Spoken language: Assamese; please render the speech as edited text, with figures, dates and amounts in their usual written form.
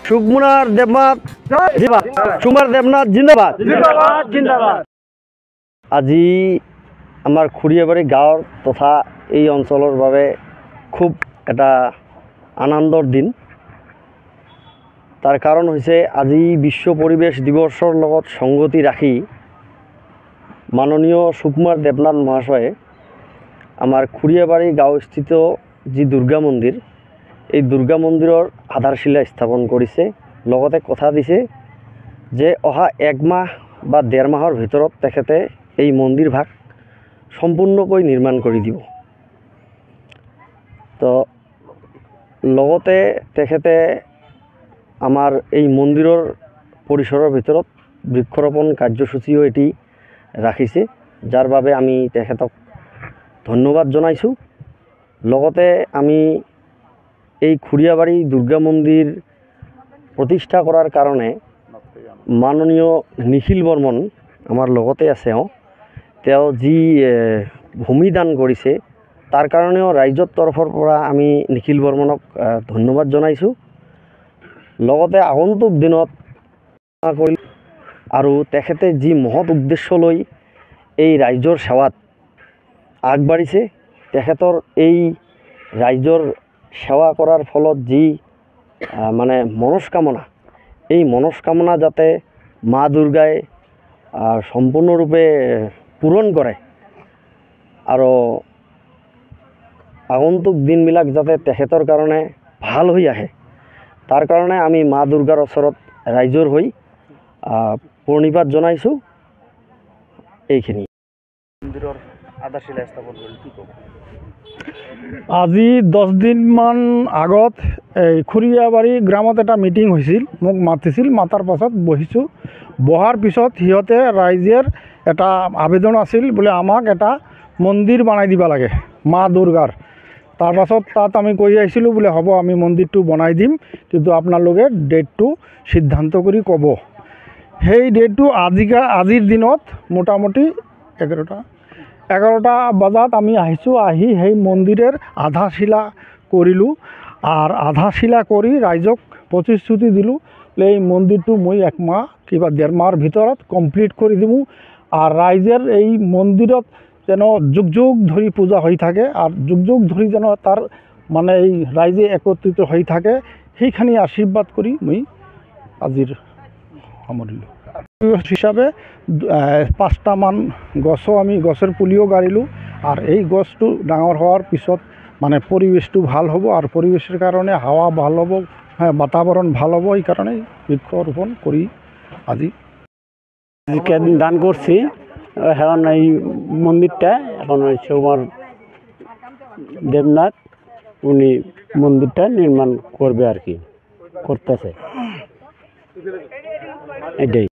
সুকুমাৰ দেবনাথ সুকুমাৰ দেবনাথ জিন্দাবাদ জিন্দাবাদ। আজি আমাৰ খুড়িয়াবাড়ি গাঁৱৰ তথা এই অঞ্চলৰ বাবে খুব এটা আনন্দৰ দিন। তাৰ কাৰণ হৈছে আজি বিশ্ব পৰিৱেশ দিৱসৰ লগত সংগতি ৰাখি মাননীয় সুকুমাৰ দেবনাথ মহাশয়ে আমাৰ খুড়িয়াবাড়ি গাঁৱস্থিত যি দুৰ্গা মন্দিৰ, এই দুৰ্গা মন্দিৰৰ আধাৰশিলা স্থাপন কৰিছে। লগতে কথা দিছে যে অহা 1 মাহ বা 1.5 মাহৰ ভিতৰত তেখেতে এই মন্দিৰ ভাগ সম্পূৰ্ণকৈ নিৰ্মাণ কৰি দিব। তো লগতে তেখেতে আমাৰ এই মন্দিৰৰ পৰিসৰৰ ভিতৰত বৃক্ষৰোপণ কাৰ্যসূচীও এটি ৰাখিছে, যাৰ বাবে আমি তেখেতক ধন্যবাদ জনাইছোঁ। লগতে আমি এই খুড়িয়াবাড়ি দুর্গা মন্দির প্রতিষ্ঠা করার কারণে মাননীয় নিখিল বর্মন আমার লগতে আছে, তেওঁ যি ভূমি দান কৰিছে তাৰ কাৰণেও ৰাইজৰ তৰফৰ পৰা আমি নিখিল বৰ্মনক ধন্যবাদ জনাইছোঁ। লগতে আগন্তুক দিনত আৰু তেখেতে যি মহৎ উদ্দেশ্য লৈ এই ৰাইজৰ সেৱাত আগবাঢ়িছে, তেখেতৰ এই ৰাইজৰ সেৱা কৰাৰ ফলত যি মানে মনস্কামনা, এই মনস্কামনা যাতে মা দুৰ্গাই সম্পূৰ্ণৰূপে পূৰণ কৰে আৰু আগন্তুক দিনবিলাক যাতে তেখেতৰ কাৰণে ভাল হৈ আহে, তাৰ কাৰণে আমি মা দুৰ্গাৰ ওচৰত ৰাইজৰ হৈ প্ৰণিপাত জনাইছোঁ। এইখিনি মন্দিৰৰ আধাৰশিলা স্থাপন কৰিল কি ক'ব? আজি 10 দিনমান আগত এই খুড়িয়াবাড়ি গ্ৰামত এটা মিটিং হৈছিল, মোক মাতিছিল। মাতাৰ পাছত বহিছোঁ। বহাৰ পিছত সিহঁতে ৰাইজৰ এটা আবেদন আছিল, বোলে আমাক এটা মন্দিৰ বনাই দিব লাগে মা দুৰ্গাৰ। তাৰপাছত তাত আমি কৈ আহিছিলোঁ বোলে হ'ব, আমি মন্দিৰটো বনাই দিম, কিন্তু আপোনালোকে ডেটটো সিদ্ধান্ত কৰি ক'ব। সেই ডেটটো আজিৰ দিনত মোটামুটি 11টা বজাত আমি আহিছোঁ। আহি সেই মন্দিৰৰ আধাৰশিলা কৰিলোঁ। আৰ আধাৰশিলা কৰি ৰাইজক প্ৰতিশ্ৰুতি দিলোঁ যে এই মন্দিৰটো মই 1 মাহ কিবা 1.5 মাহৰ ভিতৰত কমপ্লিট কৰি দিম। আৰ ৰাইজৰ এই মন্দিৰত যেন যুগ যুগ ধৰি পূজা হৈ থাকে, আৰ যুগ যুগ ধৰি যেন তাৰ মানে এই ৰাইজে একত্ৰিত হৈ থাকে, সেইখিনি আশীৰ্বাদ কৰি মই আজিৰ সামৰিলোঁ। হিচাপে 5টামান গছো আমি গছৰ পুলিও গাড়িলোঁ। আৰ এই গছটো ডাঙৰ হোৱাৰ পিছত মানে পৰিৱেশটো ভাল হ'ব, আৰ পৰিৱেশৰ কাৰণে হাৱা ভাল হ'ব, বাতাবৰণ ভাল হ'ব। এই কাৰণে বৃক্ষৰোপণ কৰি আজি দান কৰছি। এখন এই মন্দিৰটা এখন সুকুমাৰ দেবনাথ উনি মন্দিৰটা নিৰ্মাণ কৰবে আৰ কি, কৰতেছে এটাই।